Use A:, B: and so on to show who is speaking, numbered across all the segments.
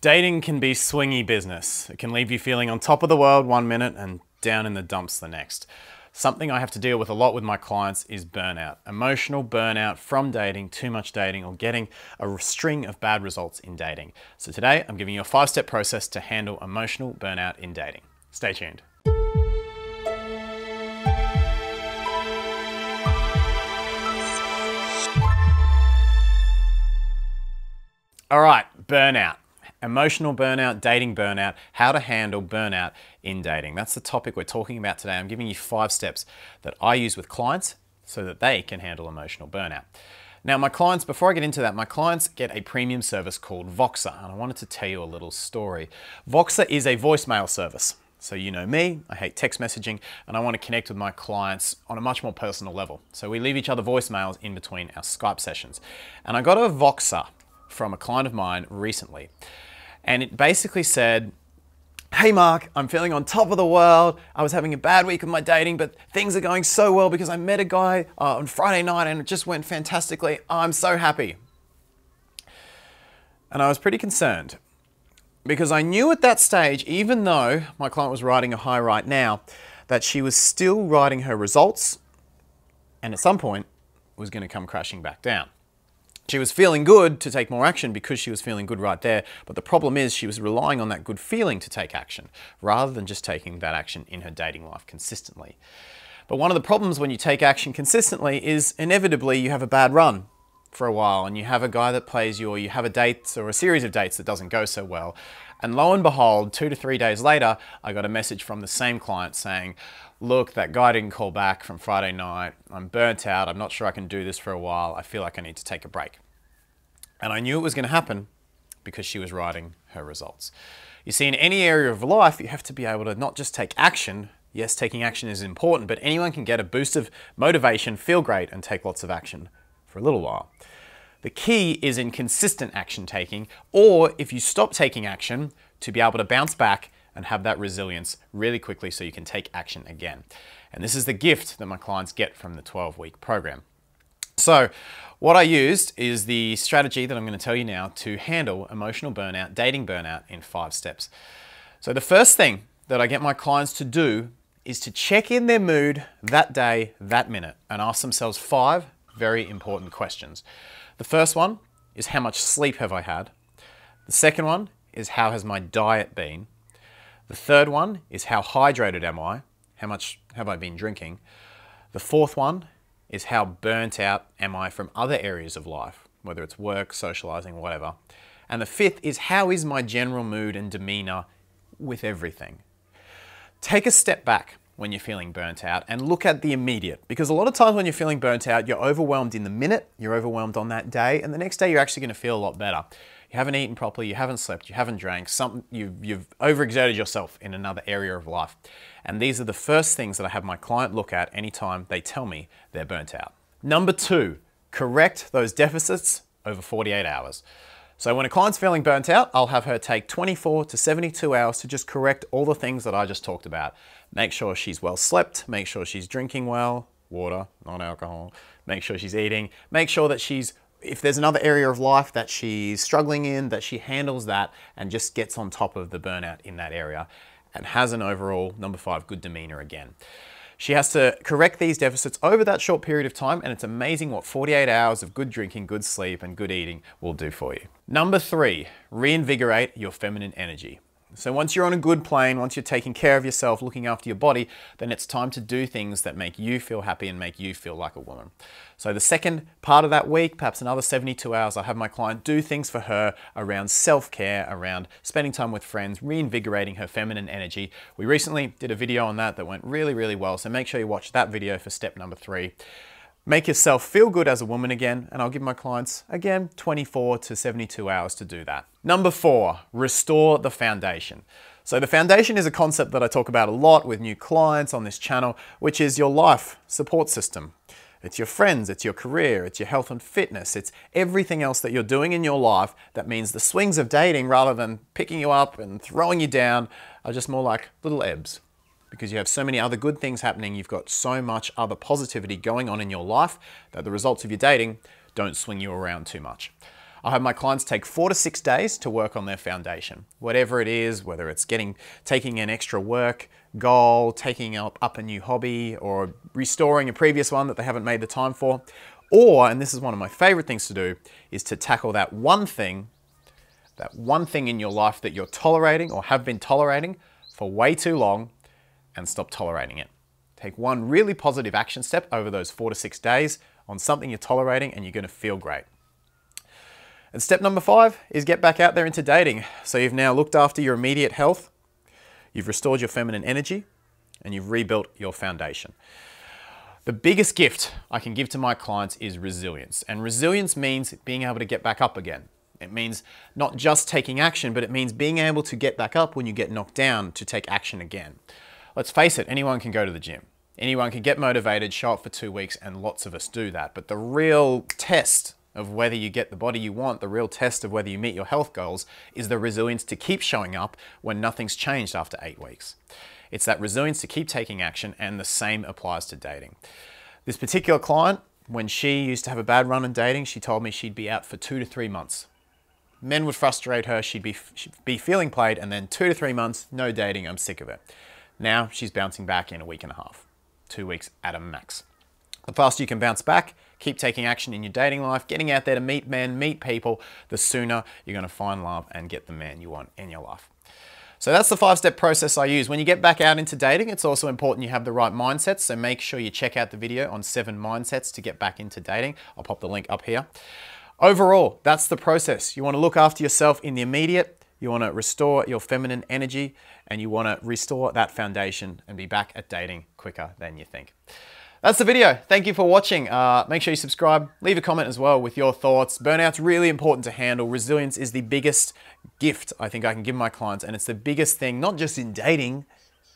A: Dating can be swingy business. It can leave you feeling on top of the world one minute and down in the dumps the next. Something I have to deal with a lot with my clients is burnout. Emotional burnout from dating, too much dating, or getting a string of bad results in dating. So today, I'm giving you a 5-step process to handle emotional burnout in dating. Stay tuned. All right, burnout. Emotional burnout, dating burnout, how to handle burnout in dating. That's the topic we're talking about today. I'm giving you 5 steps that I use with clients so that they can handle emotional burnout. Now, my clients, before I get into that, my clients get a premium service called Voxer, and I wanted to tell you a little story. Voxer is a voicemail service. So you know me, I hate text messaging, and I want to connect with my clients on a much more personal level. So we leave each other voicemails in between our Skype sessions. And I got a Voxer from a client of mine recently. And it basically said, "Hey Mark, I'm feeling on top of the world. I was having a bad week of my dating, but things are going so well because I met a guy on Friday night and it just went fantastically. I'm so happy." And I was pretty concerned because I knew at that stage, even though my client was riding a high right now, that she was still riding her results and at some point was going to come crashing back down. She was feeling good to take more action because she was feeling good right there, but the problem is she was relying on that good feeling to take action rather than just taking that action in her dating life consistently. But one of the problems when you take action consistently is inevitably you have a bad run for a while and you have a guy that plays you, or you have a date or a series of dates that doesn't go so well. And lo and behold, 2 to 3 days later, I got a message from the same client saying, "Look, that guy didn't call back from Friday night. I'm burnt out. I'm not sure I can do this for a while. I feel like I need to take a break." And I knew it was going to happen because she was riding her results. You see, in any area of life, you have to be able to not just take action. Yes, taking action is important, but anyone can get a boost of motivation, feel great, and take lots of action for a little while. The key is in consistent action taking, or if you stop taking action, to be able to bounce back and have that resilience really quickly so you can take action again. And this is the gift that my clients get from the 12-week program. So what I used is the strategy that I'm going to tell you now to handle emotional burnout, dating burnout in 5 steps. So the first thing that I get my clients to do is to check in their mood that day, that minute, and ask themselves 5 very important questions. The first one is, how much sleep have I had? The second one is, how has my diet been? The third one is, how hydrated am I? How much have I been drinking? The fourth one is, how burnt out am I from other areas of life, whether it's work, socializing, whatever. And the fifth is, how is my general mood and demeanor with everything? Take a step back when you're feeling burnt out and look at the immediate, because a lot of times when you're feeling burnt out, you're overwhelmed in the minute, you're overwhelmed on that day, and the next day you're actually going to feel a lot better. You haven't eaten properly, you haven't slept, you haven't drank, you've overexerted yourself in another area of life. And these are the first things that I have my client look at anytime they tell me they're burnt out. Number 2, correct those deficits over 48 hours. So when a client's feeling burnt out, I'll have her take 24 to 72 hours to just correct all the things that I just talked about. Make sure she's well slept, make sure she's drinking well, water, not alcohol, make sure she's eating, make sure that if there's another area of life that she's struggling in, that she handles that and just gets on top of the burnout in that area and has an overall, number 5, good demeanor again. She has to correct these deficits over that short period of time, and it's amazing what 48 hours of good drinking, good sleep, and good eating will do for you. Number 3, reinvigorate your feminine energy. So once you're on a good plane, once you're taking care of yourself, looking after your body, then it's time to do things that make you feel happy and make you feel like a woman. So the second part of that week, perhaps another 72 hours, I have my client do things for her around self-care, around spending time with friends, reinvigorating her feminine energy. We recently did a video on that went really, really well. So make sure you watch that video for step number 3. Make yourself feel good as a woman again, and I'll give my clients, again, 24 to 72 hours to do that. Number 4, restore the foundation. So the foundation is a concept that I talk about a lot with new clients on this channel, which is your life support system. It's your friends, it's your career, it's your health and fitness, it's everything else that you're doing in your life that means the swings of dating, rather than picking you up and throwing you down, are just more like little ebbs. Because you have so many other good things happening, you've got so much other positivity going on in your life that the results of your dating don't swing you around too much. I have my clients take 4 to 6 days to work on their foundation. Whatever it is, whether it's taking an extra work goal, taking up a new hobby, or restoring a previous one that they haven't made the time for. Or, and this is one of my favorite things to do, is to tackle that one thing in your life that you're tolerating or have been tolerating for way too long, and stop tolerating it. Take one really positive action step over those 4 to 6 days on something you're tolerating, and you're going to feel great. And step number 5 is get back out there into dating. So you've now looked after your immediate health, you've restored your feminine energy, and you've rebuilt your foundation. The biggest gift I can give to my clients is resilience. And resilience means being able to get back up again. It means not just taking action, but it means being able to get back up when you get knocked down to take action again. Let's face it, anyone can go to the gym. Anyone can get motivated, show up for 2 weeks, and lots of us do that. But the real test of whether you get the body you want, the real test of whether you meet your health goals, is the resilience to keep showing up when nothing's changed after 8 weeks. It's that resilience to keep taking action, and the same applies to dating. This particular client, when she used to have a bad run in dating, she told me she'd be out for 2 to 3 months. Men would frustrate her, she'd be feeling played, and then 2 to 3 months, no dating, I'm sick of it. Now she's bouncing back in a week and a half. 2 weeks at a max. The faster you can bounce back, keep taking action in your dating life, getting out there to meet men, meet people, the sooner you're going to find love and get the man you want in your life. So that's the 5-step process I use. When you get back out into dating, it's also important you have the right mindsets. So make sure you check out the video on 7 mindsets to get back into dating. I'll pop the link up here. Overall, that's the process. You want to look after yourself in the immediate. You want to restore your feminine energy, and you want to restore that foundation and be back at dating quicker than you think. That's the video. Thank you for watching. Make sure you subscribe. Leave a comment as well with your thoughts. Burnout's really important to handle. Resilience is the biggest gift I think I can give my clients, and it's the biggest thing, not just in dating,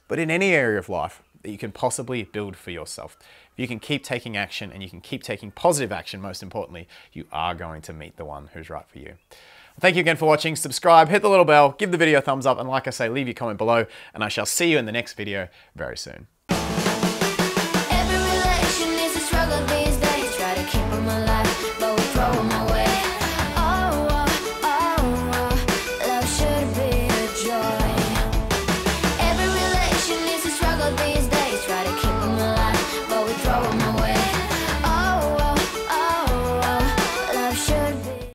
A: but in any area of life that you can possibly build for yourself. If you can keep taking action, and you can keep taking positive action, most importantly, you are going to meet the one who's right for you. Thank you again for watching. Subscribe, hit the little bell, give the video a thumbs up, and like I say, leave your comment below, and I shall see you in the next video very soon.
B: Every relation is a struggle these days. Try to keep 'em alive.